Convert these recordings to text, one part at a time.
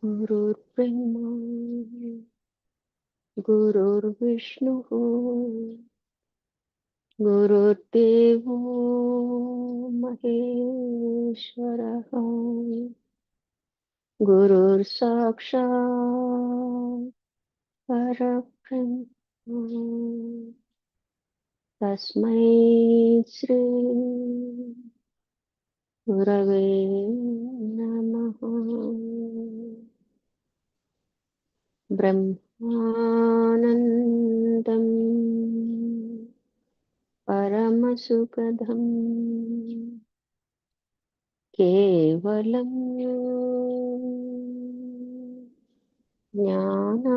गुरुर्ब्रह्मा गुरुर्विष्णुः गुरुर्देवो महेश्वरः गुरुर्साक्षात् परब्रह्म तस्मै श्री गुरवे नमः। ब्रह्मानन्दं परमसुखदं केवलं ज्ञानमूर्तिं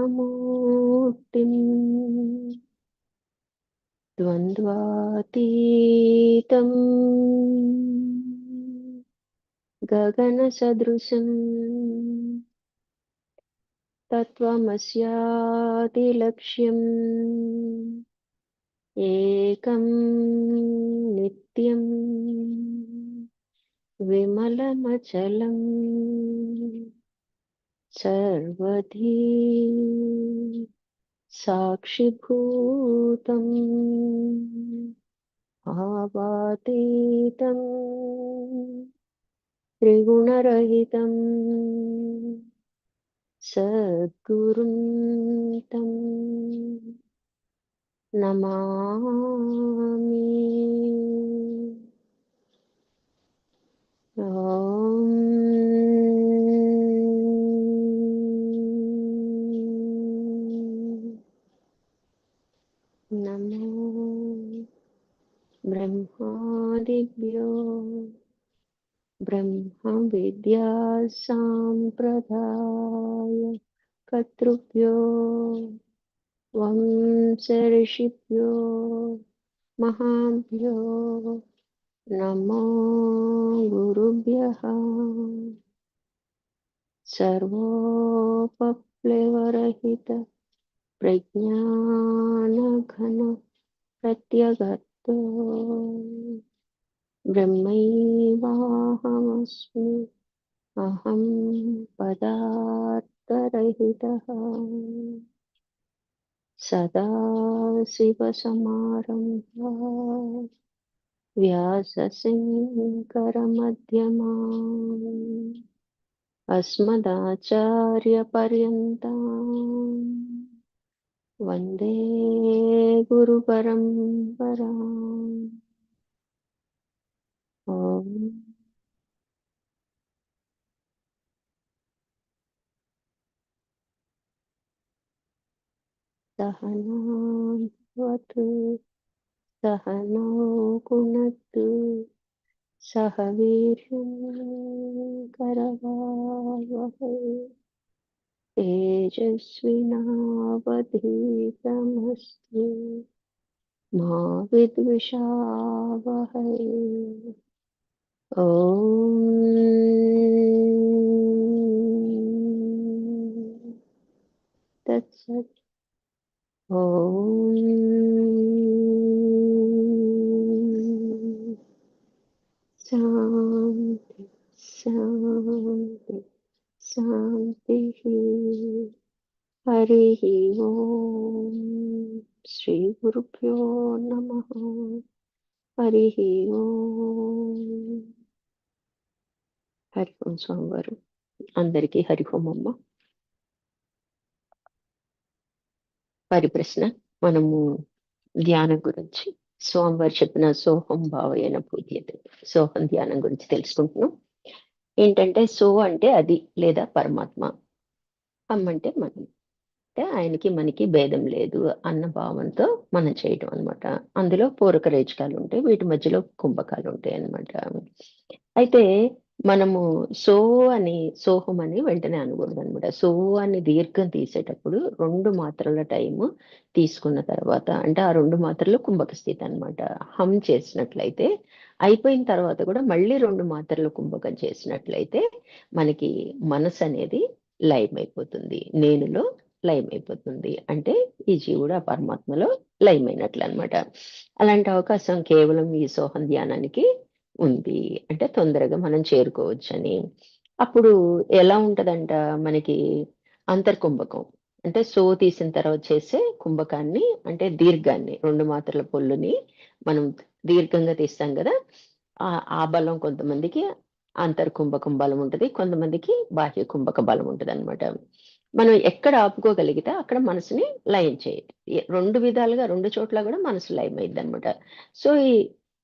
द्वन्द्वातीतं गगनसदृशं तत्त्वमस्यादिलक्ष्यम् एकं नित्यं विमलमचलं सर्वधी साक्षिभूतम् भावातीतं त्रिगुणरहितं सद्गुरुं तं नमामि। नमो ब्रह्मादिभ्यो ब्रह्म विद्या संप्रदाय कर्तृभ्यो वंशऋषिभ्यो महाभ्यो नमो गुरुभ्यः। सर्वोपप्लवरहित प्रज्ञानघन प्रत्यगतो ब्रह्मैवाहमस्मि अहं पदार्थरहितः। सदाशिवसमारम्भा व्यासशङ्करमध्यमाम् अस्मदाचार्यपर्यन्ताम् वन्दे गुरुपरम्पराम्। ॐ सहनावतु सहनौ भुनक्तु सह वीर्यं करवावहै तेजस्विनावधीतमस्तु मा विद्विषावहै। ॐ तत्सत्। ॐ शान्ति शान्ति शान्तिः। हरिः ओम श्री गुरुभ्यो नमः। हरिः ओम। हरि ओम స్వామివారు అందరికీ హరి ఓం అమ్మ. పరిప్రశ్న మనము ధ్యానం గురించి స్వామివారు చెప్పిన సోహం భావయన పూజ్యతే సోహం ధ్యానం గురించి తెలుసుకుంటున్నాం. ఏంటంటే సో అంటే అది లేదా పరమాత్మ, అమ్మంటే మనం, అంటే ఆయనకి మనకి భేదం లేదు అన్న భావంతో మనం చేయటం అనమాట. అందులో పూరక రేచకాలు ఉంటాయి, వీటి మధ్యలో కుంభకాలు ఉంటాయి అన్నమాట. అయితే మనము సో అని సోహం అని వెంటనే అనకూడదు అనమాట. సో అని దీర్ఘం తీసేటప్పుడు 2 మాత్రల టైము తీసుకున్న తర్వాత, అంటే ఆ 2 మాత్రలు కుంభక స్థితి అనమాట. హం చేసినట్లయితే అయిపోయిన తర్వాత కూడా మళ్ళీ 2 మాత్రలు కుంభకం చేసినట్లయితే మనకి మనసు అనేది లయమైపోతుంది, నేనులో లయమైపోతుంది. అంటే ఈ జీవుడు ఆ పరమాత్మలో లయమైనట్లు అనమాట. అలాంటి అవకాశం కేవలం ఈ సోహం ధ్యానానికి ఉంది, అంటే తొందరగా మనం చేరుకోవచ్చని. అప్పుడు ఎలా ఉంటదంట మనకి అంతర్కుంభకం. అంటే సో తీసిన తర్వాత చేసే కుంభకాన్ని అంటే దీర్ఘాన్ని 2 మాత్రల పొల్లుని మనం దీర్ఘంగా తీస్తాం గదా! ఆ బలం కొంతమందికి అంతర్కుంభకం బలం ఉంటది. కొంతమందికి బాహ్య కుంభక బలం ఉంటదనమాట. మనం ఎక్కడ ఆపుకోగలిగితే అక్కడ మనసుని లయం చేయాలి. 2 విధాలుగా 2 చోట్ల గూడా మనసు లయమైద్దనమాట. సో,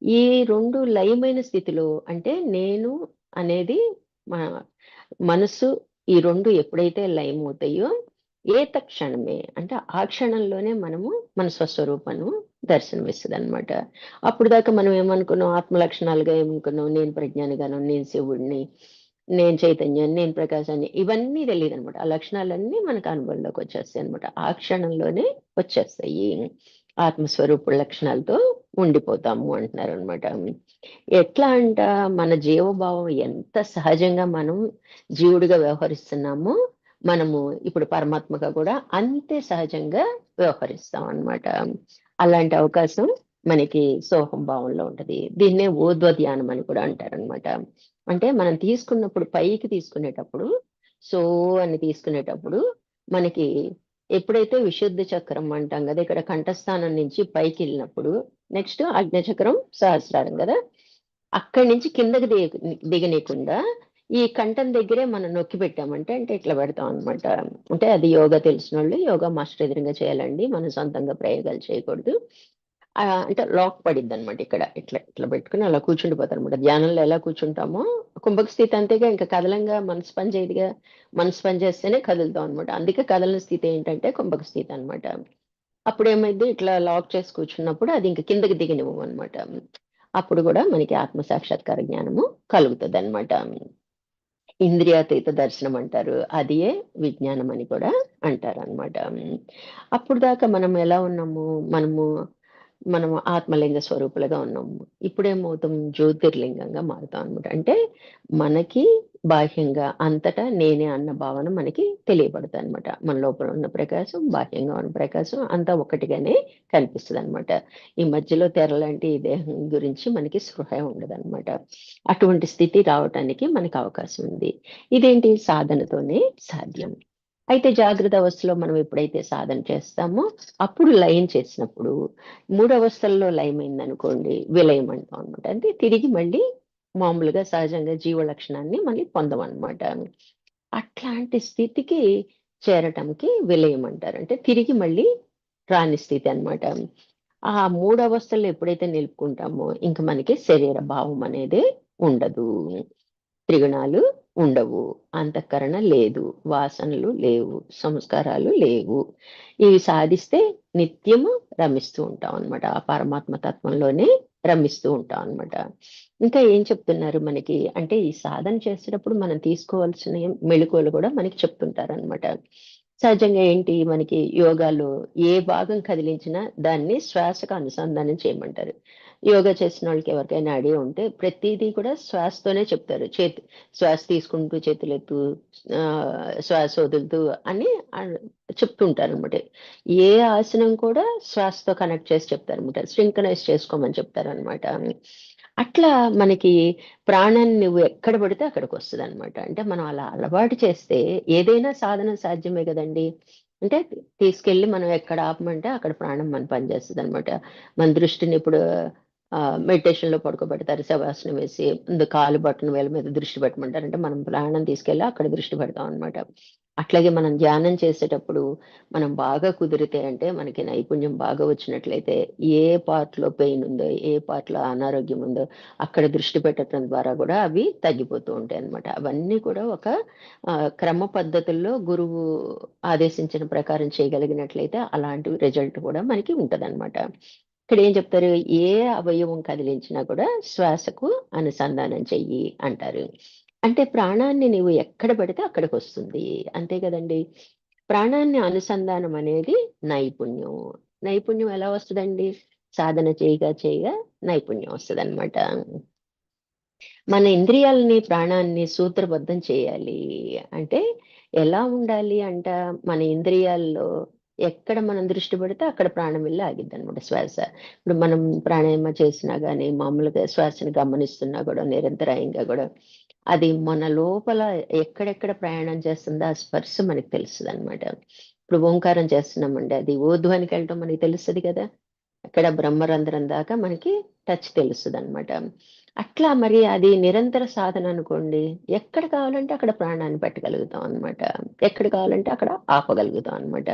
ఈ 2 లయమైన స్థితిలో అంటే నేను అనేది మ మనసు ఈ 2 ఎప్పుడైతే లయమవుతాయో ఏతక్షణమే అంటే ఆ క్షణంలోనే మనము మన స్వస్వరూపము దర్శనమిస్తదనమాట. అప్పుడు దాకా మనం ఏమనుకున్నాం ఆత్మ లక్షణాలుగా ఏమనుకున్నాం నేను ప్రజ్ఞానిగాను, నేను శివుడిని, నేను చైతన్యాన్ని, నేను ప్రకాశాన్ని ఇవన్నీ తెలీదనమాట. ఆ లక్షణాలన్నీ మనకు అనుభవంలోకి వచ్చేస్తాయనమాట. ఆ క్షణంలోనే వచ్చేస్తాయి. ఆత్మస్వరూపుల లక్షణాలతో ఉండిపోతాము అంటున్నారనమాట. ఎట్లా అంట మన జీవభావం ఎంత సహజంగా మనం జీవుడిగా వ్యవహరిస్తున్నామో, మనము ఇప్పుడు పరమాత్మగా కూడా అంతే సహజంగా వ్యవహరిస్తాం అన్నమాట. అలాంటి అవకాశం మనకి సోహం భావంలో ఉంటది. దీన్నే ఊర్ధ్వ ధ్యానం అని కూడా అంటారనమాట. అంటే మనం తీసుకున్నప్పుడు పైకి తీసుకునేటప్పుడు సో అని తీసుకునేటప్పుడు మనకి ఎప్పుడైతే విశుద్ధ చక్రం అంటాం కదా! ఇక్కడ కంఠస్థానం నుంచి పైకెళ్ళినప్పుడు నెక్స్ట్ ఆజ్ఞాచక్రం, సహస్రారం గదా! అక్కడి నుంచి కిందకి దిగనీయకుండా ఈ కంఠం దగ్గరే మనం నొక్కి పెట్టామంటే అంటే ఇట్లా పెడతాం అనమాట. అంటే అది యోగా తెలిసినోళ్ళు యోగా మాస్టర్ ఎదురుంగా చేయాలండి. మనం సొంతంగా ప్రయోగాలు చేయకూడదు. అంటే లాక్ పడిద్దనమాట ఇక్కడ. ఇట్లా ఇట్లా పెట్టుకొని అలా కూర్చుండిపోతారనమాట. ధ్యానంలో ఎలా కూర్చుంటామో కుంభక స్థితి అంతేగా ఇంక కదలంగా మనసు పని చేయదుగా. మనసు పని చేస్తేనే కదులుతాం అనమాట. అందుకే కదలని స్థితి ఏంటంటే కుంభక స్థితి అనమాట. అప్పుడేమైద్ది ఇట్లా లాక్ చేసి కూర్చున్నప్పుడు అది ఇంక కిందకి దిగనివ్వమనమాట. అప్పుడు గూడా మనకి ఆత్మ సాక్షాత్కార జ్ఞానము కలుగుతదనమాట. ఇంద్రియాతీత దర్శనం అంటారు. అదియే విజ్ఞానం అని కూడా అంటారనమాట. అప్పుడు దాకా మనం ఎలా ఉన్నాము? మనము ఆత్మలింగ స్వరూపులుగా ఉన్నాము. ఇప్పుడేమవుతాం జ్యోతిర్లింగంగా మారుతాం అనమాట. అంటే మనకి బాహ్యంగా అంతటా నేనే అన్న భావన మనకి తెలియబడతదనమాట. మన లోపల ఉన్న ప్రకాశం, బాహ్యంగా ఉన్న ప్రకాశం అంతా ఒకటిగానే కనిపిస్తదనమాట. ఈ మధ్యలో తెరలాంటి ఈ దేహం గురించి మనకి స్పృహ ఉండదనమాట. అటువంటి స్థితి రావటానికి మనకు అవకాశం ఉంది. ఇదేంటి సాధనతోనే సాధ్యం. అయితే జాగ్రత్త అవస్థలో మనం ఎప్పుడైతే సాధన చేస్తామో అప్పుడు లయం చేసినప్పుడు 3 అవస్థల్లో లయమైందనుకోండి విలయం అంటాం అనమాట. అంటే తిరిగి మళ్ళీ మామూలుగా సహజంగా జీవ లక్షణాన్ని మళ్ళీ పొందమనమాట. అట్లాంటి స్థితికి చేరటంకి విలయం అంటారు. అంటే తిరిగి మళ్ళీ రాని స్థితి అన్నమాట. ఆ 3 అవస్థల్లో ఎప్పుడైతే నిలుపుకుంటామో ఇంక మనకి శరీర భావం అనేది ఉండదు. త్రిగుణాలు ఉండవు. అంతఃకరణ లేదు. వాసనలు లేవు. సంస్కారాలు లేవు. ఇవి సాధిస్తే నిత్యము రమిస్తూ ఉంటామనమాట. ఆ పరమాత్మ తత్వంలోనే రమిస్తూ ఉంటామనమాట. ఇంకా ఏం చెప్తున్నారు మనకి అంటే ఈ సాధన చేసేటప్పుడు మనం తీసుకోవాల్సిన మెళకువలు కూడా మనకి చెప్తుంటారనమాట. సహజంగా ఏంటి మనకి యోగాలో ఏ భాగం కదిలించినా దాన్ని శ్వాసకు అనుసంధానం చేయమంటారు. యోగా చేసినోళ్ళకి ఎవరికైనా ఐడియా ఉంటే ప్రతీదీ కూడా శ్వాసతోనే చెప్తారు. శ్వాస తీసుకుంటూ చేతులెత్తు, శ్వాస వదులుతూ అని చెప్తుంటారనమాట. ఏ ఆసనం కూడా శ్వాసతో కనెక్ట్ చేసి చెప్తారనమాట. సింక్రనైజ్ చేసుకోమని చెప్తారనమాట. అట్లా మనకి ప్రాణాన్ని నువ్వు ఎక్కడ పడితే అక్కడికొస్తదనమాట. అంటే మనం అలా అలవాటు చేస్తే ఏదైనా సాధన సాధ్యమే గదండీ! అంటే తీసుకెళ్ళి మనం ఎక్కడ ఆపమంటే అక్కడ ప్రాణం మన పని చేస్తదనమాట. మన దృష్టిని ఇప్పుడు మెడిటేషన్‌లో పడుకోబెడతారు శవాసనం వేసి. కాలు బొటన వేళ్ళ మీద దృష్టి పెట్టమంటారు. అంటే మనం ప్రాణం తీసుకెళ్ళి అక్కడ దృష్టి పెడతాం అనమాట. అట్లాగే మనం ధ్యానం చేసేటప్పుడు మనం బాగా కుదిరితే అంటే మనకి నైపుణ్యం బాగా వచ్చినట్లయితే ఏ పార్ట్‌లో పెయిన్ ఉందో, ఏ పార్ట్‌లో అనారోగ్యం ఉందో అక్కడ దృష్టి పెట్టడం ద్వారా గూడా అవి తగ్గిపోతూ ఉంటాయన్నమాట. అవన్నీ కూడా ఒక క్రమ పద్ధతుల్లో గురువు ఆదేశించిన ప్రకారం చేయగలిగినట్లయితే అలాంటి రిజల్ట్ కూడా మనకి ఉంటదన్నమాట. ఇక్కడేం చెప్తారు? ఏ అవయవం కదిలించినా కూడా శ్వాసకు అనుసంధానం చెయ్యి అంటారు. అంటే ప్రాణాన్ని నీవు ఎక్కడ పెడితే అక్కడికొస్తుంది. అంతే కదండీ! ప్రాణాన్ని అనుసంధానం అనేది నైపుణ్యం. నైపుణ్యం ఎలా వస్తదండి? సాధన చేయగా చేయగా నైపుణ్యం వస్తదనమాట. మన ఇంద్రియాలని, ప్రాణాన్ని సూత్రబద్ధం చేయాలి. అంటే ఎలా ఉండాలి అంట, మన ఇంద్రియాల్లో ఎక్కడ మనం దృష్టి పెడితే అక్కడ ప్రాణం వెళ్లి ఆగిద్దనమాట శ్వాస. ఇప్పుడు మనం ప్రాణాయామ చేసినా గాని, మామూలుగా శ్వాసను గమనిస్తున్నా గూడా నిరంతరాయంగా గూడా అది మన లోపల ఎక్కడెక్కడ ప్రయాణం చేస్తుందో ఆ స్పర్శ మనకు తెలుస్తుంది అనమాట. ఇప్పుడు ఓంకారం చేస్తున్నామండి, అది ఊర్ధ్వానికి వెళ్ళటం మనకి తెలుస్తుంది కదా, అక్కడ బ్రహ్మరంధ్రం దాకా మనకి టచ్ తెలుస్తుంది అనమాట. అట్లా మరి అది నిరంతర సాధన అనుకోండి, ఎక్కడ కావాలంటే అక్కడ ప్రాణాన్ని పెట్టగలుగుతాం అనమాట, ఎక్కడ కావాలంటే అక్కడ ఆపగలుగుతాం అనమాట.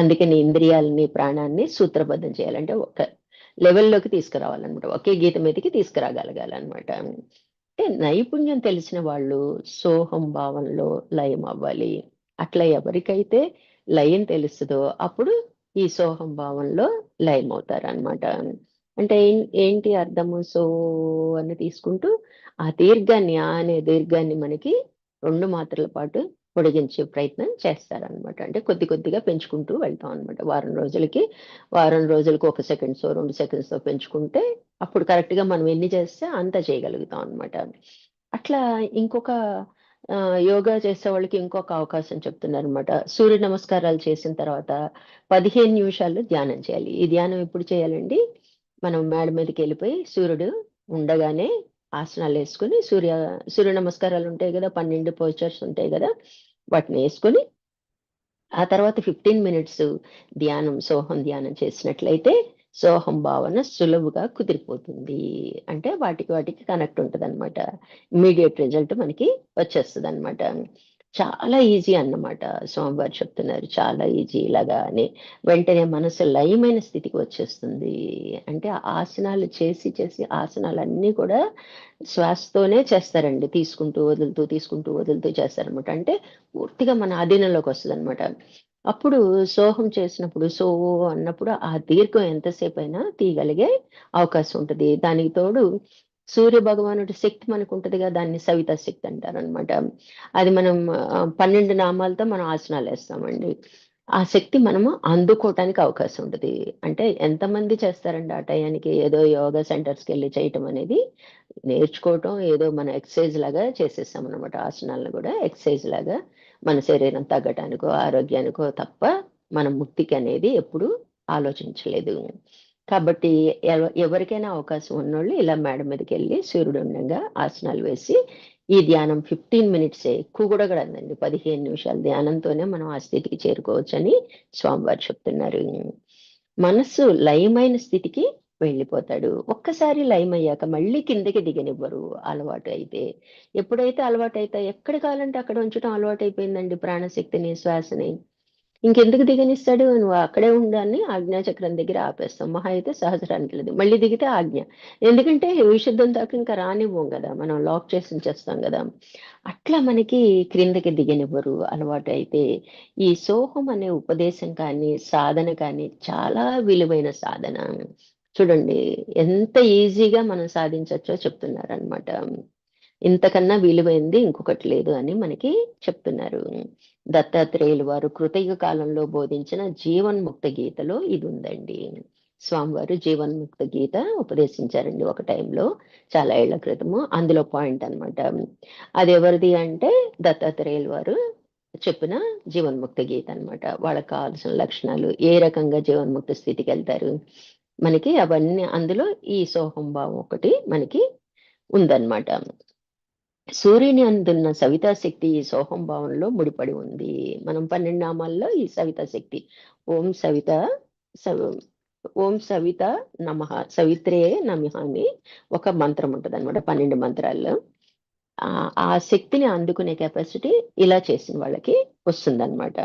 అందుకని ఇంద్రియాలని ప్రాణాన్ని సూత్రబద్ధం చేయాలంటే ఒక లెవెల్లోకి తీసుకురావాలన్నమాట, ఒకే గీత మీదకి తీసుకురాగలగాలన్నమాట. అంటే నైపుణ్యం తెలిసిన వాళ్ళు సోహం భావంలో లయం అవ్వాలి. అట్లా ఎవరికైతే లయం తెలుస్తుందో అప్పుడు ఈ సోహం భావంలో లయం అవుతారనమాట. అంటే ఏంటి అర్థము? సో అని తీసుకుంటూ ఆ దీర్ఘాన్ని, ఆ అనే దీర్ఘాన్ని మనకి 2 మాత్రల పాటు పొడిగించే ప్రయత్నం చేస్తారనమాట. అంటే కొద్ది కొద్దిగా పెంచుకుంటూ వెళ్తాం అనమాట. వారం రోజులకు 1 సెకండ్సో, 2 సెకండ్సో పెంచుకుంటే అప్పుడు కరెక్ట్‌గా మనం ఎన్ని చేస్తే అంత చేయగలుగుతాం అనమాట. అట్లా ఇంకొక యోగా చేసేవాళ్ళకి ఇంకొక అవకాశం చెప్తున్నారనమాట. సూర్య నమస్కారాలు చేసిన తర్వాత 15 నిమిషాలు ధ్యానం చేయాలి. ఈ ధ్యానం ఎప్పుడు చేయాలండి? మనం మేడ మీదకెళ్ళిపోయి సూర్యుడు ఉండగానే ఆసనాలేసుకొని సూర్య నమస్కారాలు ఉంటాయి గదా! 12 పోస్చర్స్ ఉంటాయి గదా! వాటినేసుకొని ఆ తర్వాత 15 మినిట్స్ సోహం ధ్యానం చేసినట్లయితే సోహం భావన సులువుగా కుదిరిపోతుంది. అంటే వాటికి కనెక్ట్ ఉంటదనమాట. ఇమ్మీడియేట్ రిజల్ట్ మనకి వచ్చేస్తదనమాట. చాలా ఈజీ అన్నమాట. స్వామివారు చెప్తున్నారు చాలా ఈజీ ఇలాగా అని. వెంటనే మనసు లయమైన స్థితికి వచ్చేస్తుంది. అంటే ఆసనాలు చేసి ఆసనాలన్నీ కూడా శ్వాసతోనే చేస్తారండి. తీసుకుంటూ, వదులుతూ, తీసుకుంటూ, వదులుతూ చేస్తారనమాట. అంటే పూర్తిగా మన ఆధీనంలోకి వస్తదనమాట. అప్పుడు సోహం చేసినప్పుడు అన్నప్పుడు ఆ దీర్ఘం ఎంతసేపైనా తీయగలిగే అవకాశం ఉంటది. దానికి తోడు సూర్య భగవానుడి శక్తి మనకుంటదిగా, దాన్ని సవితా శక్తి అంటారనమాట. అది మనం 12 నామాలతో మనం ఆసనాలేస్తామండి. ఆ శక్తి మనము అందుకోవటానికి అవకాశం ఉంటది. అంటే ఎంతమంది చేస్తారండి ఆ టయానికి? ఏదో యోగా సెంటర్స్‌కెళ్ళి చేయటం అనేది నేర్చుకోవటం, ఏదో మన ఎక్సర్సైజ్ లాగా చేసేసామనమాట. ఆసనాలను గూడా ఎక్సర్సైజ్ లాగా మన శరీరం తగ్గటానికో, ఆరోగ్యానికో తప్ప మన ముక్తికనేది ఎప్పుడూ ఆలోచించలేదు. కాబట్టి ఎవరికైనా అవకాశం ఉన్నోళ్ళు ఇలా మేడ మీదకెళ్ళి సూర్యుడు ఉండంగా ఆసనాలు వేసి, ఈ ధ్యానం 15 మినిట్సే, ఎక్కువ గూడా కాదండి. 15 నిమిషాలు ధ్యానంతోనే మనం ఆ స్థితికి చేరుకోవచ్చని స్వామివారు చెప్తున్నారు. మనస్సు లయమైన స్థితికి వెళ్ళిపోతాడు. ఒక్కసారి లయమయ్యాక మళ్ళీ కిందకి దిగనివ్వరు అలవాటు అయితే. ఎప్పుడైతే అలవాటైతే ఎక్కడ కావాలంటే అక్కడ ఉంచడం అలవాటయిపోయిందండి ప్రాణశక్తిని, శ్వాసని. ఇంకెందుకు దిగనిస్తాడు? నువ్వు అక్కడే ఉండు అని ఆజ్ఞాచక్రం దగ్గర ఆపేస్తాం. మహా అయితే సహస్రానికెళ్ళదు. మళ్ళీ దిగితే ఆజ్ఞ. ఎందుకంటే విశుద్ధం దాకా ఇంకా రానివ్వం గదా! మనం లాక్ చేసి ఉంచేస్తాం గదా! అట్లా మనకి క్రిందకి దిగనివ్వరు అలవాటైతే. ఈ సోహం అనే ఉపదేశం కానీ, సాధన కానీ చాలా విలువైన సాధన. చూడండి ఎంత ఈజీగా మనం సాధించొచ్చో చెప్తున్నారనమాట. ఇంతకన్నా విలువైంది ఇంకొకటి లేదు అని మనకి చెప్తున్నారు. దత్తాత్రేయులు వారు కృతయుగ కాలంలో బోధించిన జీవన్ముక్త గీతలో ఇది ఉందండి. స్వామివారు జీవన్ముక్త గీత ఉపదేశించారండి ఒక టైంలో, చాలా ఏళ్ల క్రితము. అందులో పాయింట్ అన్నమాట. అది ఎవరిది అంటే దత్తాత్రేయులు వారు చెప్పిన జీవన్ముక్త గీత అన్నమాట. వాళ్ళకి కావాల్సిన లక్షణాలు, ఏ రకంగా జీవన్ముక్త స్థితికెళ్తారు, మనకి అవన్నీ అందులో ఈ సోహం భావం ఒకటి మనకి ఉందన్నమాట. సూర్యుని అందున్న సవితా శక్తి ఈ సోహం భావంలో ముడిపడి ఉంది. మనం 12 నామాల్లో ఈ సవితా శక్తి ఓం సవిత సవ్ ఓం సవిత నమః, సవిత్రే నమః అని ఒక మంత్రం ఉంటదన్నమాట 12 మంత్రాల్లో. ఆ శక్తిని అందుకునే కెపాసిటీ ఇలా చేసిన వాళ్ళకి వస్తుందన్నమాట.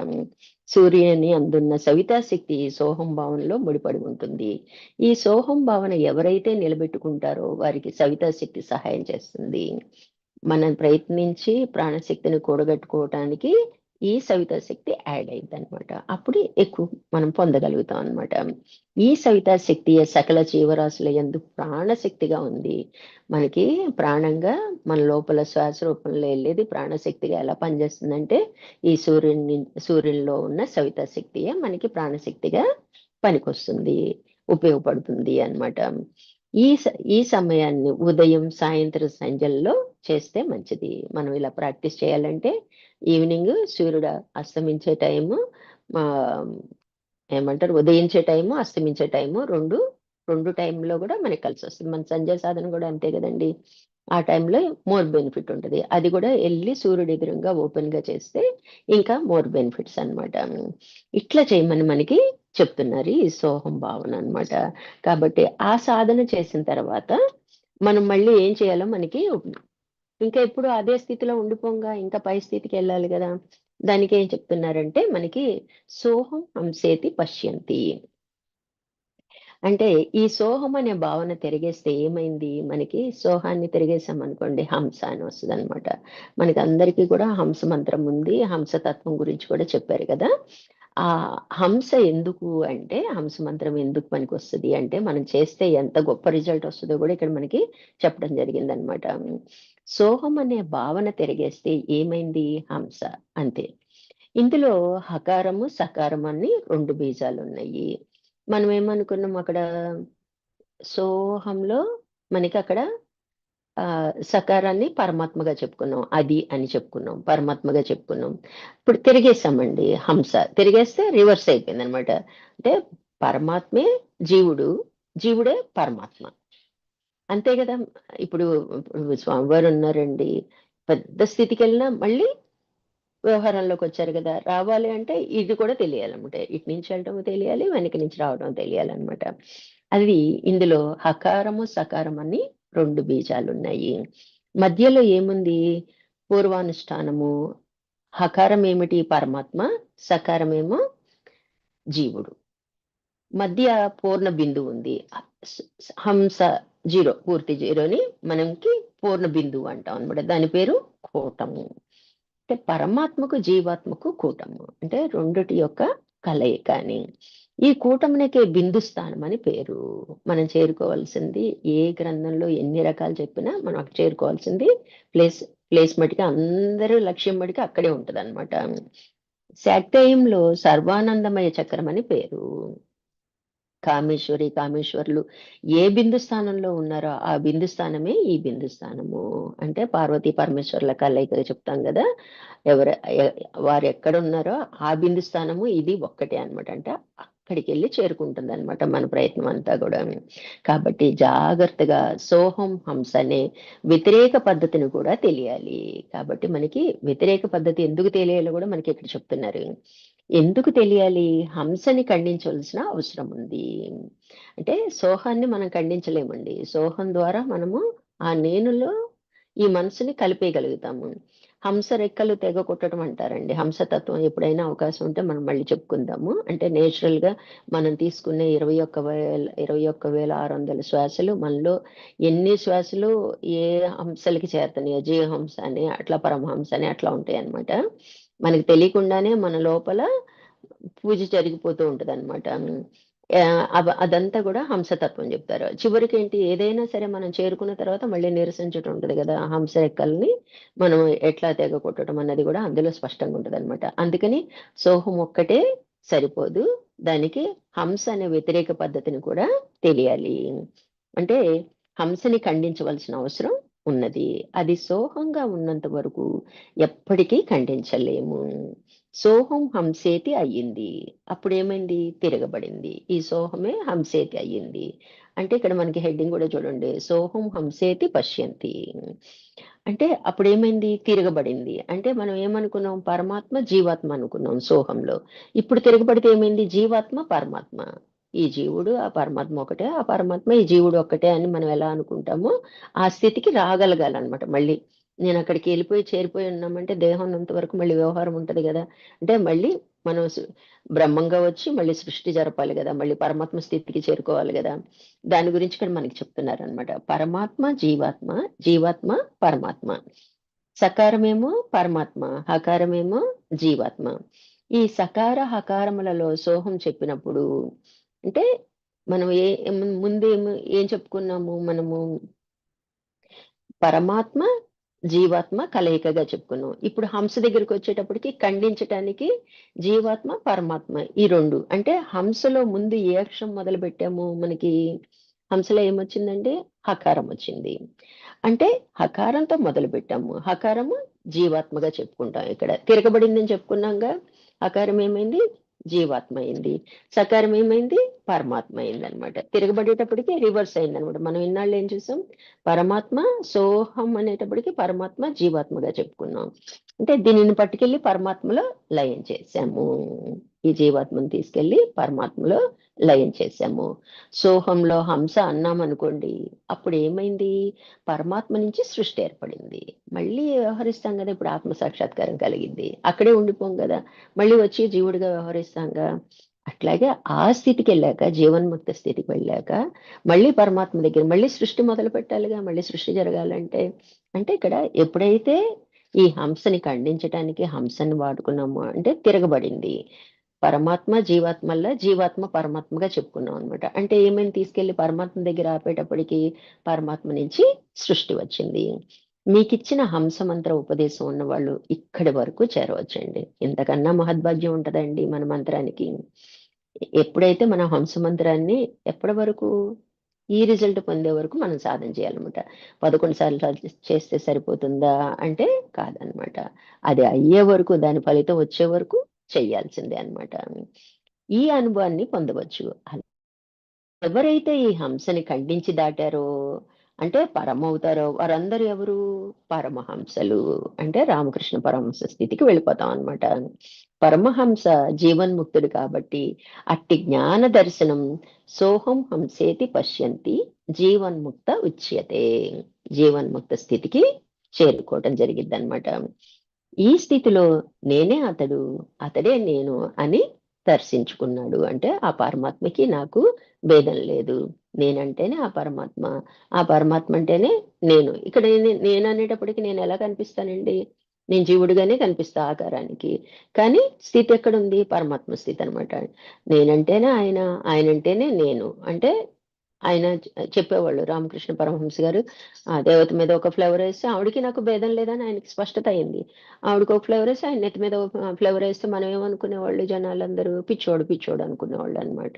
సూర్యుని అందున్న సవితా శక్తి ఈ సోహం భావనలో ముడిపడి ఉంటుంది. ఈ సోహం భావన ఎవరైతే నిలబెట్టుకుంటారో వారికి సవితా శక్తి సహాయం చేస్తుంది. మనం ప్రయత్నించి ప్రాణశక్తిని కూడగట్టుకోవటానికి ఈ సవితా శక్తి యాడ్ అయిద్దనమాట. అప్పుడు ఎక్కువ మనం పొందగలుగుతాం అనమాట. ఈ సవితా శక్తియే సకల జీవరాశుల యందు ప్రాణశక్తిగా ఉంది. మనకి ప్రాణంగా మన లోపల శ్వాస రూపంలో ఎళ్ళేది ప్రాణశక్తిగా ఎలా పనిచేస్తుందంటే, ఈ సూర్యునిలో ఉన్న సవితా శక్తియే మనకి ప్రాణశక్తిగా పనికొస్తుంది, ఉపయోగపడుతుంది అన్నమాట. ఈ సమయాన్ని ఉదయం, సాయంత్రం సంధ్యల్లో చేస్తే మంచిది. మనం ఇలా ప్రాక్టీస్ చేయాలంటే ఈవినింగ్ సూర్యుడు అస్తమించే టైము, ఆహ్, ఏమంటారు, ఉదయించే టైము, అస్తమించే టైము 2 టైంలో గూడా మనకి కలిసొస్తుంది. మన సంధ్యా సాధన గూడా అంతే గదండీ! ఆ టైంలో మోర్ బెనిఫిట్ ఉంటుంది. అది కూడా వెళ్ళి సూర్యుడు ఎదురుగా ఓపెన్ గా చేస్తే ఇంకా మోర్ బెనిఫిట్స్ అన్నమాట. ఇట్లా చేయమని మనకి చెప్తున్నారు ఈ సోహం భావన అన్నమాట. కాబట్టి ఆ సాధన చేసిన తర్వాత మనం మళ్ళీ ఏం చేయాలో మనకి ఇంకా ఎప్పుడు అదే స్థితిలో ఉండిపోంగా ఇంకా పై స్థితికి వెళ్ళాలి కదా. దానికి ఏం చెప్తున్నారంటే మనకి సోహం హంసేతి పశ్యంతి. అంటే ఈ సోహం అనే భావన తిరిగేస్తే ఏమైంది, మనకి సోహాన్ని తిరిగేసాం అనుకోండి హంస అని వస్తుంది అనమాట. మనకి అందరికీ కూడా హంస మంత్రం ఉంది, హంస తత్వం గురించి కూడా చెప్పారు కదా. ఆ హంస ఎందుకు అంటే, హంస మంత్రం ఎందుకు పనికి వస్తుంది అంటే, మనం చేస్తే ఎంత గొప్ప రిజల్ట్ వస్తుందో కూడా ఇక్కడ మనకి చెప్పడం జరిగింది అనమాట. సోహం అనే భావన తిరిగేస్తే ఏమైంది, హంస అంతే. ఇందులో హకారము సకారం అని రెండు బీజాలు ఉన్నాయి. మనం ఏమనుకున్నాం అక్కడ, సోహంలో మనకి అక్కడ సకారాన్ని పరమాత్మగా చెప్పుకున్నాం, అది అని చెప్పుకున్నాం, పరమాత్మగా చెప్పుకున్నాం. ఇప్పుడు తిరిగేసామండి హంస, తిరిగేస్తే రివర్స్ అయిపోయింది అనమాట. అంటే పరమాత్మే జీవుడు, జీవుడే పరమాత్మ, అంతే కదా. ఇప్పుడు ఇప్పుడు స్వామివారు ఉన్నారండి, పెద్ద స్థితికి వెళ్ళినా మళ్ళీ వ్యవహారంలోకి వచ్చారు కదా. రావాలి అంటే ఇది కూడా తెలియాలన్నమాట, ఇటు నుంచి వెళ్ళటం తెలియాలి, వెనక నుంచి రావడం తెలియాలన్నమాట. అది ఇందులో హకారము సకారం అని రెండు బీజాలు ఉన్నాయి. మధ్యలో ఏముంది, పూర్వానుష్ఠానము. హకారం ఏమిటి, పరమాత్మ. సకారం ఏమో జీవుడు. మధ్య పూర్ణ బిందువు ఉంది. హంస జీరో, పూర్తి జీరోని మనకి పూర్ణ బిందువు అంటాం అనమాట. దాని పేరు కూటము. అంటే పరమాత్మకు జీవాత్మకు కూటము అంటే రెండిటి యొక్క కలయిక అని. ఈ కూటమునికే బిందు స్థానం అని పేరు. మనం చేరుకోవాల్సింది, ఏ గ్రంథంలో ఎన్ని రకాలు చెప్పినా మనం అక్కడ చేరుకోవాల్సింది ప్లేస్, ప్లేస్ మటుకి అందరూ లక్ష్యం మటుకి అక్కడే ఉంటది అనమాట. శాక్తేయంలో సర్వానందమయ చక్రం అని పేరు. కామేశ్వరి కామేశ్వరులు ఏ బిందు స్థానంలో ఉన్నారో ఆ బిందు స్థానమే ఈ బిందు స్థానము. అంటే పార్వతీ పరమేశ్వరుల కలయిక చెప్తాం కదా. ఎవరు వారు ఎక్కడ ఉన్నారో ఆ బిందు స్థానము ఇది ఒక్కటే అన్నమాట. అంటే అక్కడికి వెళ్ళి చేరుకుంటుంది అనమాట మన ప్రయత్నం అంతా కూడా. కాబట్టి జాగ్రత్తగా సోహం హంస అనే వ్యతిరేక పద్ధతిని కూడా తెలియాలి. కాబట్టి మనకి వ్యతిరేక పద్ధతి ఎందుకు తెలియాలో కూడా మనకి ఇక్కడ చెప్తున్నారు. ఎందుకు తెలియాలి, హంసని ఖండించవలసిన అవసరం ఉంది. అంటే సోహాన్ని మనం ఖండించలేమండి, సోహం ద్వారా మనము ఆ నేనులో ఈ మనసుని కలిపేయగలుగుతాము. హంస రెక్కలు తెగ కొట్టడం అంటారండి. హంసతత్వం ఎప్పుడైనా అవకాశం ఉంటే మనం మళ్ళీ చెప్పుకుందాము. అంటే నేచురల్ గా మనం తీసుకునే 21,600 శ్వాసలు మనలో ఎన్ని శ్వాసలు ఏ హంసలకి చేరుతున్నాయో, జీవహంస అని అట్లా పరమహంస అని అట్లా ఉంటాయి అన్నమాట. మనకి తెలియకుండానే మన లోపల పూజ జరిగిపోతూ ఉంటది అనమాట. అదంతా కూడా హంసతత్వం చెప్తారు. చివరికి ఏంటి, ఏదైనా సరే మనం చేరుకున్న తర్వాత మళ్ళీ నిరసించటం ఉంటది కదా. హంస రెక్కల్ని మనం ఎట్లా తెగ కొట్టడం అన్నది కూడా అందులో స్పష్టంగా ఉంటది అనమాట. అందుకని సోహం ఒక్కటే సరిపోదు, దానికి హంస అనే వ్యతిరేక పద్ధతిని కూడా తెలియాలి. అంటే హంసని ఖండించవలసిన అవసరం ఉన్నది. అది సోహంగా ఉన్నంత వరకు ఎప్పటికీ ఖండించలేము. సోహం హంసేతి అయ్యింది, అప్పుడు ఏమైంది, తిరగబడింది. ఈ సోహమే హంసేతి అయ్యింది. అంటే ఇక్కడ మనకి హెడ్డింగ్ కూడా చూడండి, సోహం హంసేతి పశ్యంతి. అంటే అప్పుడు ఏమైంది, తిరగబడింది. అంటే మనం ఏమనుకున్నాం, పరమాత్మ జీవాత్మ అనుకున్నాం సోహంలో. ఇప్పుడు తిరగబడితే ఏమైంది, జీవాత్మ పరమాత్మ. ఈ జీవుడు ఆ పరమాత్మ ఒకటే, ఆ పరమాత్మ ఈ జీవుడు ఒక్కటే అని మనం ఎలా అనుకుంటామో ఆ స్థితికి రాగలగాలన్నమాట. మళ్ళీ నేను అక్కడికి వెళ్ళిపోయి చేరిపోయి ఉన్నామంటే దేహం ఉన్నంత వరకు మళ్ళీ వ్యవహారం ఉంటది కదా. అంటే మళ్ళీ మనం బ్రహ్మంగా వచ్చి మళ్ళీ సృష్టి జరపాలి కదా, మళ్ళీ పరమాత్మ స్థితికి చేరుకోవాలి కదా. దాని గురించి ఇక్కడ మనకి చెప్తున్నారు అనమాట. పరమాత్మ జీవాత్మ, జీవాత్మ పరమాత్మ. సకారమేమో పరమాత్మ, హకారమేమో జీవాత్మ. ఈ సకార హకారములలో సోహం చెప్పినప్పుడు అంటే మనం ముందేమో ఏం చెప్పుకున్నాము మనము, పరమాత్మ జీవాత్మ కలయికగా చెప్పుకున్నాం. ఇప్పుడు హంస దగ్గరికి వచ్చేటప్పటికి ఖండించటానికి జీవాత్మ పరమాత్మ ఈ రెండు. అంటే హంసలో ముందు ఏ అక్షరం మొదలు పెట్టాము, మనకి హంసలో ఏమొచ్చిందంటే హకారం వచ్చింది. అంటే హకారంతో మొదలు పెట్టాము, హకారము జీవాత్మగా చెప్పుకుంటాం. ఇక్కడ తిరగబడిందని చెప్పుకున్నాంగా. హకారం ఏమైంది, జీవాత్మ అయింది. సకారం ఏమైంది? పరమాత్మ అయింది అనమాట. తిరగబడేటప్పటికి రివర్స్ అయింది అనమాట. మనం ఇన్నాళ్ళు ఏం చూసాం? పరమాత్మ సోహం అనేటప్పటికి పరమాత్మ జీవాత్మగా చెప్పుకున్నాం. అంటే దీనిని పట్టుకెళ్ళి పరమాత్మలో లయం చేశాము. ఈ జీవాత్మను తీసుకెళ్లి పరమాత్మలో లయం చేశాము. సోహంలో హంస అన్నాం అనుకోండి, అప్పుడు ఏమైంది? పరమాత్మ నుంచి సృష్టి ఏర్పడింది. మళ్ళీ వ్యవహరిస్తాం కదా, ఇప్పుడు ఆత్మ సాక్షాత్కారం కలిగింది, అక్కడే ఉండిపోం కదా, మళ్ళీ వచ్చి జీవుడిగా వ్యవహరిస్తాంగా. అట్లాగే ఆ స్థితికి వెళ్ళాక, జీవన్ముక్త స్థితికి వెళ్ళాక మళ్ళీ పరమాత్మ దగ్గర మళ్ళీ సృష్టి మొదలు పెట్టాలిగా. మళ్ళీ సృష్టి జరగాలంటే, అంటే ఇక్కడ ఎప్పుడైతే ఈ హంసని ఖండించటానికి హంసని వాడుకున్నాము అంటే తిరగబడింది. పరమాత్మ జీవాత్మల్లా జీవాత్మ పరమాత్మగా చెప్పుకున్నాం అనమాట. అంటే ఏమైనా తీసుకెళ్లి పరమాత్మ దగ్గర ఆపేటప్పటికి పరమాత్మ నుంచి సృష్టి వచ్చింది. మీకిచ్చిన హంస మంత్ర ఉపదేశం ఉన్న వాళ్ళు ఇక్కడి వరకు చేరవచ్చండి. ఇంతకన్నా మహద్భాగ్యం ఉంటదండి మన మంత్రానికి. ఎప్పుడైతే మనం హంస మంత్రాన్ని ఎప్పటి వరకు ఈ రిజల్ట్ పొందే వరకు మనం సాధన చేయాలన్నమాట. 11 సార్లు చేస్తే సరిపోతుందా అంటే కాదనమాట. అది అయ్యే వరకు, దాని ఫలితం వచ్చే వరకు చెయ్యాల్సిందే అన్నమాట. ఈ అనుభవాన్ని పొందవచ్చు. ఎవరైతే ఈ హంసని ఖండించి దాటారో, అంటే పరమవుతారో, వారందరూ ఎవరు? పరమహంసలు. అంటే రామకృష్ణ పరమహంస స్థితికి వెళ్ళిపోతాం అన్నమాట. పరమహంస జీవన్ముక్తుడు కాబట్టి అట్టి జ్ఞాన దర్శనం సోహం హంసేతి పశ్యంతి జీవన్ముక్త ఉచ్యతే. జీవన్ముక్త స్థితికి చేరుకోవటం జరిగిద్ది అనమాట. ఈ స్థితిలో నేనే అతడు, అతడే నేను అని దర్శించుకున్నాడు. అంటే ఆ పరమాత్మకి నాకు భేదం లేదు. నేనంటేనే ఆ పరమాత్మ, ఆ పరమాత్మ అంటేనే నేను. ఇక్కడ నేను అనేటప్పటికి నేను ఎలా కనిపిస్తానండి? నేను జీవుడిగానే కనిపిస్తా ఆకారానికి. కానీ స్థితి ఎక్కడుంది? పరమాత్మ స్థితి అనమాట. నేనంటేనే ఆయన, ఆయనంటేనే నేను. అంటే ఆయన చెప్పేవాళ్ళు రామకృష్ణ పరమహంస గారు. ఆ దేవత మీద ఒక ఫ్లేవర్ వేస్తే ఆవిడకి నాకు భేదం లేదని ఆయనకి స్పష్టత అయింది. ఆవిడకి ఒక ఫ్లేవర్ వేస్తే ఆయన నెత్తి మీద ఒక ఫ్లేవర్ వేస్తే మనం ఏమనుకునేవాళ్ళు? జనాలందరూ పిచ్చోడు పిచ్చోడు అనుకునేవాళ్ళు అనమాట.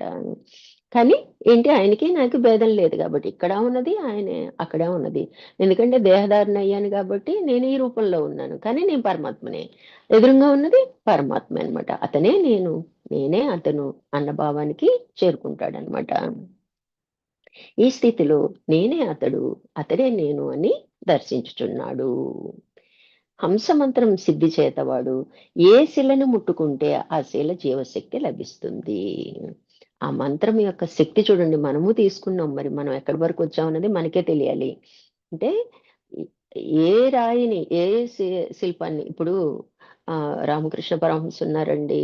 కానీ ఏంటి, ఆయనకి నాకు భేదం లేదు కాబట్టి ఇక్కడ ఉన్నది ఆయనే, అక్కడ ఉన్నది. ఎందుకంటే దేహధారణ అయ్యాను కాబట్టి నేను ఈ రూపంలో ఉన్నాను, కానీ నేను పరమాత్మనే. ఎదురుగా ఉన్నది పరమాత్మ అన్నమాట. అతనే నేను, నేనే అతను అన్న భావానికి చేరుకుంటాడనమాట. ఈ స్థితిలో నేనే అతడు, అతడే నేను అని దర్శించుచున్నాడు. హంస మంత్రం సిద్ధి చేతవాడు ఏ శిలను ముట్టుకుంటే ఆ శిల జీవశక్తి లభిస్తుంది. ఆ మంత్రం యొక్క శక్తి చూడండి. మనము తీసుకున్నాం, మరి మనం ఎక్కడి వరకు వచ్చామన్నది మనకే తెలియాలి. అంటే ఏ రాయిని, ఏ శిల్పాన్ని ఇప్పుడు రామకృష్ణ పరమహంస ఉన్నారండి.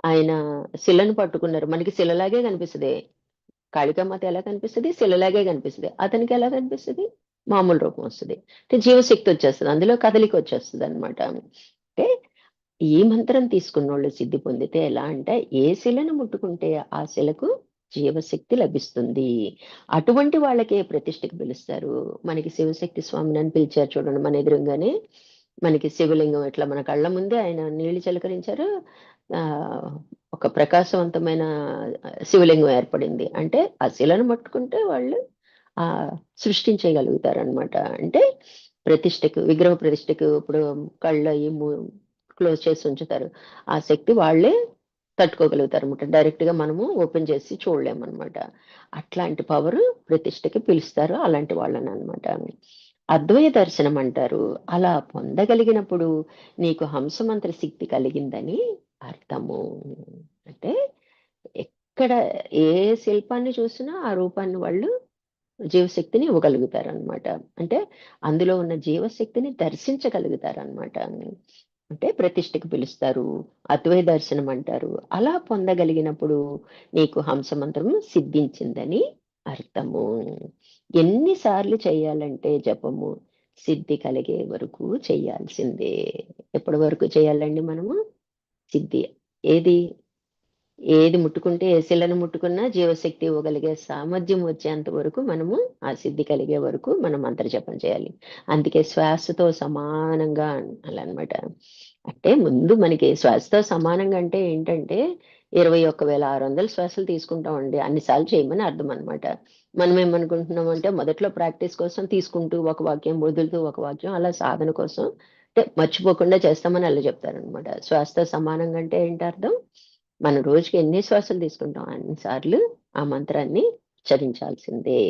ఆయన శిలను పట్టుకున్నారు, మనకి శిలలాగే కనిపిస్తుంది. కాళికామాత ఎలా కనిపిస్తది? శిలలాగే కనిపిస్తది. అతనికి ఎలా కనిపిస్తది? మామూలు రూపం వస్తది. అంటే జీవశక్తి వచ్చేస్తది. అందులో కదలిక వచ్చేస్తదనమాట. అంటే ఈ మంత్రం తీసుకున్నోళ్ళు సిద్ధి పొందితే ఎలా అంటే, ఏ శిలను ముట్టుకుంటే ఆ శిలకు జీవశక్తి లభిస్తుంది. అటువంటి వాళ్ళకే ప్రతిష్ఠకి పిలుస్తారు. మనకి శివశక్తి స్వామిని అని పిలిచారు చూడండి మన ఎదురుంగానే. మనకి శివలింగం ఇట్లా మన కళ్ళ ముందే ఆయన నీళ్లు చిలకరించారు. ఆహ్, ఒక ప్రకాశవంతమైన శివలింగం ఏర్పడింది. అంటే ఆ శిలను పట్టుకుంటే వాళ్ళు సృష్టించగలుగుతారనమాట. అంటే ప్రతిష్ఠకు, విగ్రహ ప్రతిష్ఠకు ఇప్పుడు కళ్ళయి క్లోజ్ చేసి ఉంచుతారు. ఆ శక్తి వాళ్ళే తట్టుకోగలుగుతారనమాట. డైరెక్ట్‌గా మనము ఓపెన్ చేసి చూడలేమనమాట. అట్లాంటి పవరు ప్రతిష్ఠకి పిలుస్తారు అలాంటి వాళ్ళననమాట. అద్వయ దర్శనం అంటారు. అలా పొందగలిగినప్పుడు నీకు హంసమంత్ర శక్తి కలిగిందని అర్థము. అంటే ఎక్కడ ఏ శిల్పాన్ని చూసినా ఆ రూపాన్ని వాళ్ళు జీవశక్తిని ఇవ్వగలుగుతారనమాట. అంటే అందులో ఉన్న జీవశక్తిని దర్శించగలుగుతారనమాట. అంటే ప్రతిష్ఠకి పిలుస్తారు. అద్వై దర్శనం అంటారు. అలా పొందగలిగినప్పుడు నీకు హంసమంత్రం సిద్ధించిందని అర్థము. ఎన్ని సార్లు చేయాలంటే జపము సిద్ధి కలిగే వరకు చేయాల్సిందే. ఎప్పటి వరకు చేయాలండి మనము? సిద్ధి. ఏది ఏది ముట్టుకుంటే, ఏ శిలను ముట్టుకున్నా జీవశక్తి ఇవ్వగలిగే సామర్థ్యం వచ్చేంత వరకు మనము ఆ సిద్ధి కలిగే వరకు మనం మంత్రజపం చేయాలి. అందుకే శ్వాసతో సమానంగా అనాలనమాట. అంటే ముందు మనకి శ్వాసతో సమానంగా అంటే ఏంటంటే 21,600 శ్వాసలు తీసుకుంటామండి. అన్ని సార్లు చేయమని అర్థం అనమాట. మనం ఏమనుకుంటున్నామంటే మొదట్లో ప్రాక్టీస్ కోసం తీసుకుంటూ ఒక వాక్యం, వదులుతూ ఒక వాక్యం, అలా సాధన కోసం అంటే మర్చిపోకుండా చేస్తామని అలా చెప్తారనమాట. శ్వాసతో సమానంగా అంటే ఏంటి అర్థం? మనం రోజుకి ఎన్ని శ్వాసలు తీసుకుంటాం అన్నిసార్లు ఆ మంత్రాన్ని చరించాల్సిందే.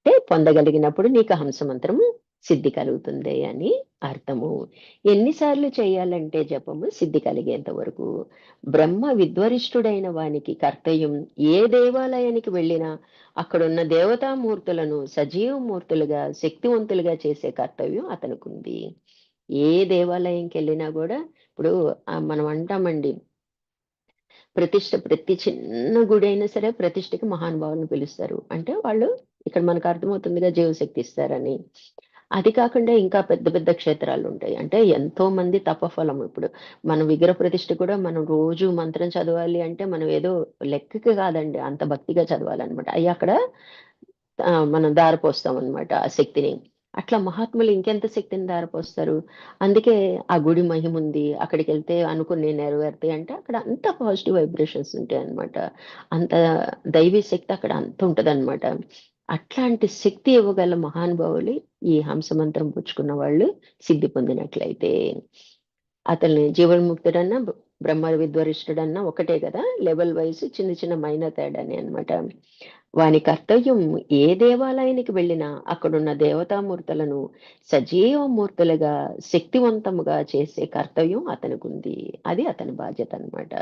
అంటే పొందగలిగినప్పుడు నీకు హంస మంత్రము సిద్ధి కలుగుతుంది అని అర్థము. ఎన్నిసార్లు చేయాలంటే జపము సిద్ధి కలిగేంత వరకు? బ్రహ్మ విద్వరిష్ఠుడైన వానికి కర్తవ్యం ఏ దేవాలయానికి వెళ్ళినా అక్కడున్న దేవతామూర్తులను సజీవ మూర్తులుగా శక్తివంతులుగా చేసే కర్తవ్యం అతనుకుంది. ఏ దేవాలయంకి వెళ్ళినా కూడా ఇప్పుడు మనం అంటామండి, ప్రతి చిన్న గుడి అయినా సరే ప్రతిష్టకి మహానుభావులను పిలుస్తారు. అంటే వాళ్ళు ఇక్కడ మనకు అర్థమవుతుందిగా జీవశక్తి ఇస్తారని. అది కాకుండా ఇంకా పెద్ద పెద్ద క్షేత్రాలు ఉంటాయి. అంటే ఎంతో మంది తపఫలం ఇప్పుడు మన విగ్రహ ప్రతిష్ఠ కూడా మనం రోజు మంత్రం చదవాలి అంటే మనం ఏదో లెక్కకి కాదండి. అంత భక్తిగా చదవాలనమాట. అయి అక్కడ మనం ధారపోస్తామనమాట ఆ శక్తిని. అట్లా మహాత్ములు ఇంకెంత శక్తిని ధారపోస్తారు. అందుకే ఆ గుడి మహిముంది. అక్కడికెళ్తే అనుకున్నయి నెరవేరుతాయి అంటే అక్కడ అంత పాజిటివ్ వైబ్రేషన్స్ ఉంటాయన్నమాట. అంత దైవీ శక్తి అక్కడ అంత ఉంటదనమాట. అట్లాంటి శక్తి ఇవ్వగల మహానుభావులు ఈ హంస మంత్రం పుచ్చుకున్న వాళ్ళు సిద్ధి పొందినట్లయితే. అతన్ని జీవన్ముక్తుడన్నా, బ్రహ్మ విద్వరిష్ఠుడన్నా ఒకటే గదా! లెవెల్ వైస్ చిన్న చిన్న మైనర్ తేడానే అన్నమాట. వాని కర్తవ్యం ఏ దేవాలయానికి వెళ్ళినా అక్కడున్న దేవతామూర్తులను సజీవ మూర్తులుగా, శక్తివంతముగా చేసే కర్తవ్యం అతనికుంది. అది అతని బాధ్యత అన్నమాట.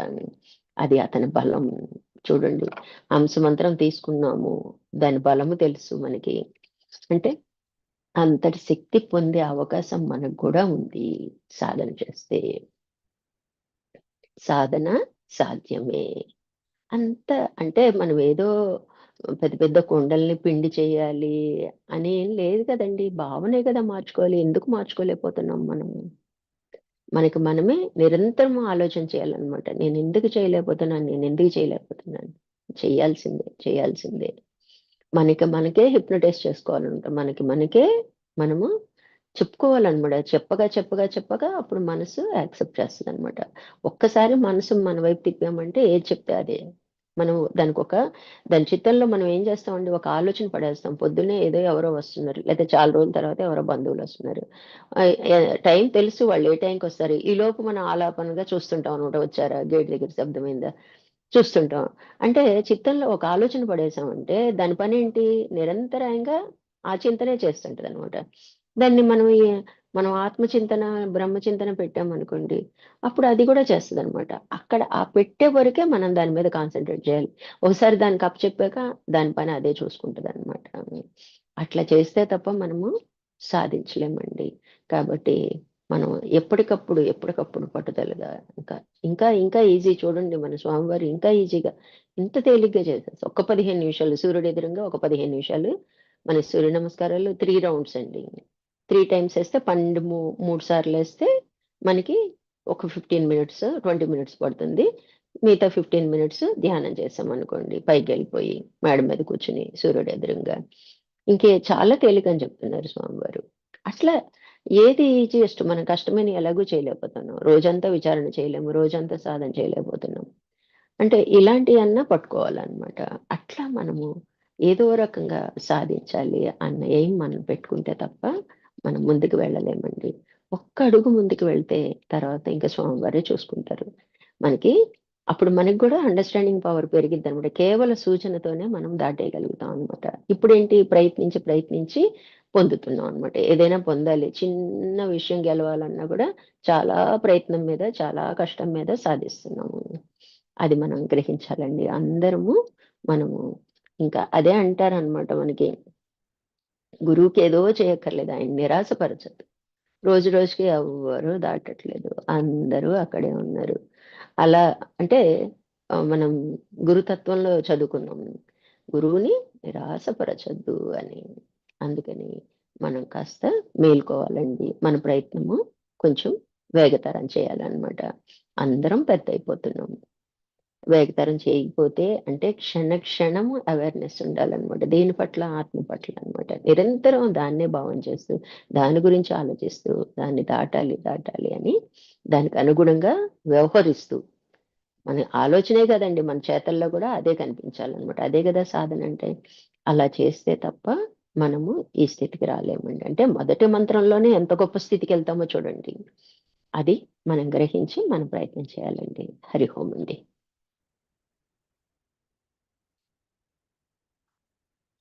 అది అతని బలం. చూడండి, హంస మంత్రం తీసుకున్నాము. దాని బలము తెలుసు మనకి. అంటే అంతటి శక్తి పొందే అవకాశం మనకు గూడా ఉంది సాధన చేస్తే. సాధన సాధ్యమే. అంత అంటే మనమేదో పెద్ద పెద్ద కొండల్ని పిండి చేయాలి అని ఏం లేదు కదండీ. భావనే కదా మార్చుకోవాలి. ఎందుకు మార్చుకోలేకపోతున్నాం మనము? మనకి మనమే నిరంతరం ఆలోచన చేయాలనమాట. నేనెందుకు చేయలేకపోతున్నాను? నేనెందుకు చేయలేకపోతున్నాను? చేయాల్సిందే. చేయాల్సిందే. మనకి మనకే హిప్నోటైజ్ చేసుకోవాలనమాట. మనకి మనకే మనము చెప్పుకోవాలనమాట. చెప్పగా అప్పుడు మనసు యాక్సెప్ట్ చేస్తదనమాట. ఒక్కసారి మనసు మన వైపు తిప్పామంటే ఏది చెప్తే అదే. మనం దాని చిత్తంలో మనం ఏం చేస్తామండి, ఒక ఆలోచన పడేస్తాం. పొద్దున్నే ఏదో ఎవరో వస్తున్నారు. లేతే చాలా రోజుల తర్వాత ఎవరో బంధువులొస్తున్నారు. టైం తెలుసు వాళ్ళు ఏ టైంకొస్తారు. ఈలోపు మనం ఆలాపనగా చూస్తుంటాం అనమాట. వచ్చారా? గేట్ దగ్గర శబ్దమైందా? చూస్తుంటాం. అంటే చిత్తంలో ఒక ఆలోచన పడేసామంటే దాని పనేంటి? నిరంతరాయంగా ఆ చింతనే చేస్తుంటదనమాట. దాన్ని మనం ఆత్మచింతన, బ్రహ్మచింతన పెట్టామనుకోండి, అప్పుడు అది కూడా చేస్తదనమాట. అక్కడ ఆ పెట్టే వరకే మనం దాని మీద కాన్సంట్రేట్ చేయాలి. ఒకసారి దానికి అప్పచెప్పాక దాని పని అదే చూసుకుంటదనమాట. అట్లా చేస్తే తప్ప మనము సాధించలేమండి. కాబట్టి మనం ఎప్పటికప్పుడు పట్టుదలగా ఇంకా, ఇంకా ఈజీ చూడండి, మన స్వామివారు ఇంకా ఈజీగా ఇంత తేలిగ్గా చేసేస్తారు. ఒక్క 15 నిమిషాలు సూర్యుడు ఎదురుంగా ఒక 15 నిమిషాలు మన సూర్య నమస్కారాలు 3 రౌండ్స్ అండి. 3 టైమ్స్ ఏస్తే 12 3 సార్లేస్తే మనకి ఒక 15 మినిట్స్, 20 మినిట్స్ పడుతుంది. మిగతా 15 మినిట్స్ ధ్యానం చేశామనుకోండి, పైకెళ్ళిపోయి మేడ మీద కూర్చొని సూర్యుడు ఎదురుంగా. చాలా తేలికని చెప్తున్నారు స్వామివారు. అట్లా ఏది ఈజియెస్ట్, మనం కష్టమైనయి ఎలాగూ చేయలేకపోతున్నాం. రోజంతా విచారణ చేయలేము. రోజంతా సాధన చేయలేకపోతున్నాం. అంటే ఇలాంటియన్నా పట్టుకోవాలనమాట. అట్లా మనము ఏదో రకంగా సాధించాలి అన్న ఎయిమ్ మనం పెట్టుకుంటే తప్ప మనం ముందుకు వెళ్ళలేమండి. ఒక్క అడుగు ముందుకు వెళ్తే తర్వాత ఇంకా స్వామివారే చూసుకుంటారు. మనకి అప్పుడు మనకి గూడా అండర్‌స్టాండింగ్ పవర్ పెరిగిద్దనమాట. కేవల సూచనతోనే మనం దాటేయగలుగుతాం అనమాట. ఇప్పుడేంటి, ప్రయత్నించి పొందుతున్నాం అనమాట. ఏదైనా పొందాలి. చిన్న విషయం గెలవాలన్నా గూడా చాలా ప్రయత్నం మీద, చాలా కష్టం మీద సాధిస్తున్నాము. అది మనం గ్రహించాలండి. మనము ఇంకా అదే అంటారనమాట మనకి, గురువుకేదో చేయక్కర్లేదు. ఆయన నిరాశపరచొద్దు. రోజు రోజుకి ఎవ్వరు దాటట్లేదు. అందరూ అక్కడే ఉన్నారు. అలా అంటే మనం గురుతత్వంలో చదువుకున్నాం. గురువుని నిరాశపరచొద్దు అని. అందుకని మనం కాస్త మేలుకోవాలండి. మన ప్రయత్నము కొంచెం వేగతరం చేయాలనమాట. అందరం పెద్దయిపోతున్నాం. వేగతరం చేయకపోతే అంటే క్షణము అవేర్‌నెస్ ఉండాలనమాట. దేని పట్ల? ఆత్మ పట్ల అనమాట. నిరంతరం దాన్నే భావన చేస్తూ, దాని గురించి ఆలోచిస్తూ, దాన్ని దాటాలి అని దానికి అనుగుణంగా వ్యవహరిస్తూ, మన ఆలోచనే కదండీ! మన చేతల్లో గూడా అదే కనిపించాలనమాట. అదే గదా సాధనంటే. అలా చేస్తే తప్ప మనము ఈ స్థితికి రాలేమండి. అంటే మొదటి మంత్రంలోనే ఎంత గొప్ప స్థితికెళ్తామో చూడండి. అది మనం గ్రహించి మనం ప్రయత్నం చేయాలండి. హరి ఓం అండి.